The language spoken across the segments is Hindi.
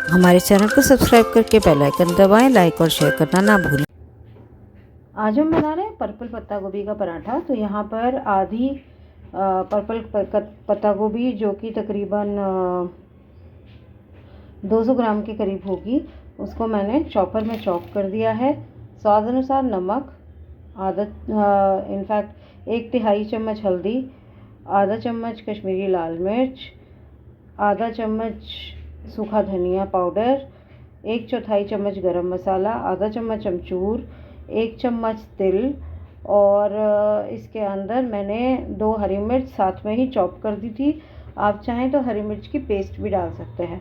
हमारे चैनल को सब्सक्राइब करके बेल आइकन दबाएं, लाइक और शेयर करना ना भूलें। आज हम बना रहे हैं पर्पल पत्ता गोभी का पराठा। तो यहाँ पर आधी पर्पल पत्ता गोभी, जो कि तकरीबन 200 ग्राम के करीब होगी, उसको मैंने चॉपर में चॉप कर दिया है। स्वाद अनुसार नमक, इनफैक्ट 1/3 चम्मच हल्दी, आधा चम्मच कश्मीरी लाल मिर्च, आधा चम्मच सूखा धनिया पाउडर, 1/4 चम्मच गरम मसाला, आधा चम्मच अमचूर, 1 चम्मच तिल, और इसके अंदर मैंने 2 हरी मिर्च साथ में ही चॉप कर दी थी। आप चाहें तो हरी मिर्च की पेस्ट भी डाल सकते हैं।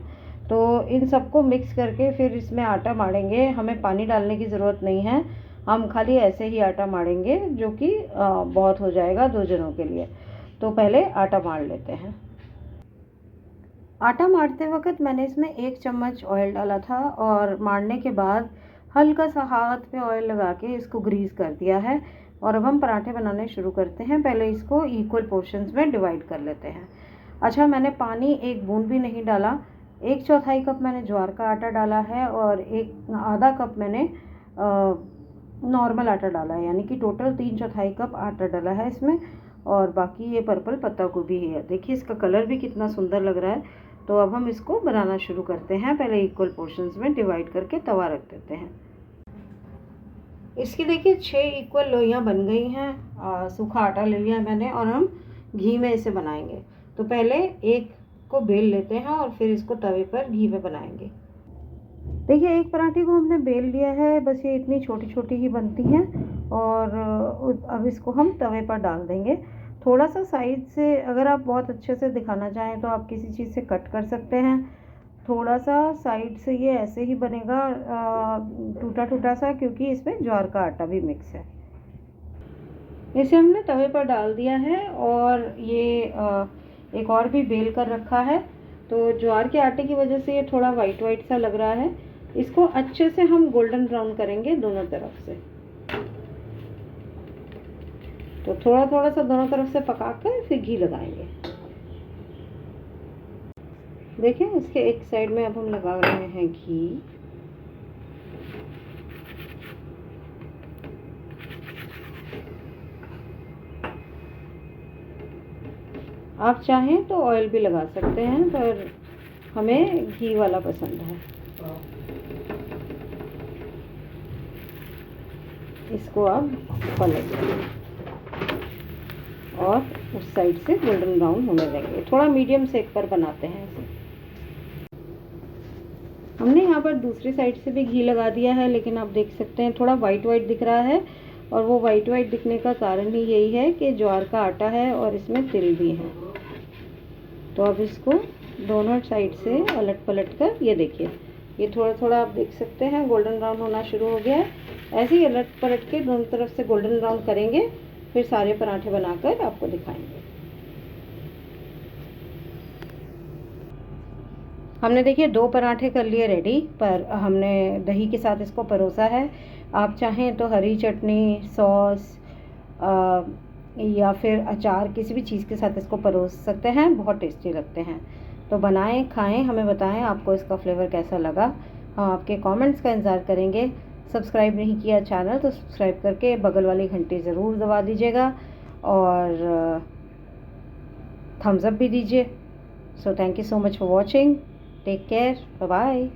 तो इन सबको मिक्स करके फिर इसमें आटा माड़ेंगे। हमें पानी डालने की ज़रूरत नहीं है, हम खाली ऐसे ही आटा माड़ेंगे, जो कि बहुत हो जाएगा 2 जनों के लिए। तो पहले आटा माड़ लेते हैं। आटा मारते वक्त मैंने इसमें 1 चम्मच ऑयल डाला था और मारने के बाद हल्का सा हाथ पे ऑयल लगा के इसको ग्रीस कर दिया है। और अब हम पराठे बनाने शुरू करते हैं। पहले इसको इक्वल पोर्शंस में डिवाइड कर लेते हैं। अच्छा, मैंने पानी एक बूंद भी नहीं डाला। 1/4 कप मैंने ज्वार का आटा डाला है और आधा कप मैंने नॉर्मल आटा डाला है, यानी कि टोटल 3/4 कप आटा डाला है इसमें। और बाकी ये पर्पल पत्ता गोभी है। देखिए इसका कलर भी कितना सुंदर लग रहा है। तो अब हम इसको बनाना शुरू करते हैं। पहले इक्वल पोर्शंस में डिवाइड करके तवा रख देते हैं। इसकी देखिए 6 इक्वल लोइयाँ बन गई हैं। सूखा आटा ले लिया मैंने और हम घी में इसे बनाएंगे। तो पहले एक को बेल लेते हैं और फिर इसको तवे पर घी में बनाएंगे। देखिए एक पराठे को हमने बेल लिया है, बस ये इतनी छोटी छोटी ही बनती हैं। और अब इसको हम तवे पर डाल देंगे। थोड़ा सा साइड से, अगर आप बहुत अच्छे से दिखाना चाहें तो आप किसी चीज़ से कट कर सकते हैं। थोड़ा सा साइड से ये ऐसे ही बनेगा टूटा टूटा सा, क्योंकि इसमें ज्वार का आटा भी मिक्स है। इसे हमने तवे पर डाल दिया है और ये एक और भी बेल कर रखा है। तो ज्वार के आटे की वजह से ये थोड़ा वाइट वाइट सा लग रहा है। इसको अच्छे से हम गोल्डन ब्राउन करेंगे दोनों तरफ से। तो थोड़ा थोड़ा सा दोनों तरफ से पकाकर फिर घी लगाएंगे। देखिए इसके एक साइड में अब हम लगा रहे हैं घी। आप चाहें तो ऑयल भी लगा सकते हैं, पर हमें घी वाला पसंद है। इसको अब पलट देंगे और उस साइड से गोल्डन ब्राउन होने देंगे। थोड़ा मीडियम सेक पर बनाते हैं इसे। हमने यहाँ पर दूसरी साइड से भी घी लगा दिया है, लेकिन आप देख सकते हैं थोड़ा वाइट वाइट दिख रहा है। और वो वाइट वाइट दिखने का कारण ही यही है कि ज्वार का आटा है और इसमें तिल भी है। तो अब इसको दोनों साइड से अलट पलट कर, ये देखिए ये थोड़ा थोड़ा आप देख सकते हैं गोल्डन ब्राउन होना शुरू हो गया है। ऐसे ही अलट पलट के दोनों तरफ से गोल्डन ब्राउन करेंगे, फिर सारे पराठे बनाकर आपको दिखाएंगे। हमने देखिए 2 पराठे कर लिए रेडी, पर हमने दही के साथ इसको परोसा है। आप चाहें तो हरी चटनी, सॉस या फिर अचार, किसी भी चीज़ के साथ इसको परोस सकते हैं। बहुत टेस्टी लगते हैं। तो बनाएं, खाएं, हमें बताएं आपको इसका फ्लेवर कैसा लगा। हम आपके कमेंट्स का इंतज़ार करेंगे। सब्सक्राइब नहीं किया चैनल तो सब्सक्राइब करके बगल वाली घंटी ज़रूर दबा दीजिएगा और थम्स अप भी दीजिए। So thank you so much for watching. Take care, bye bye.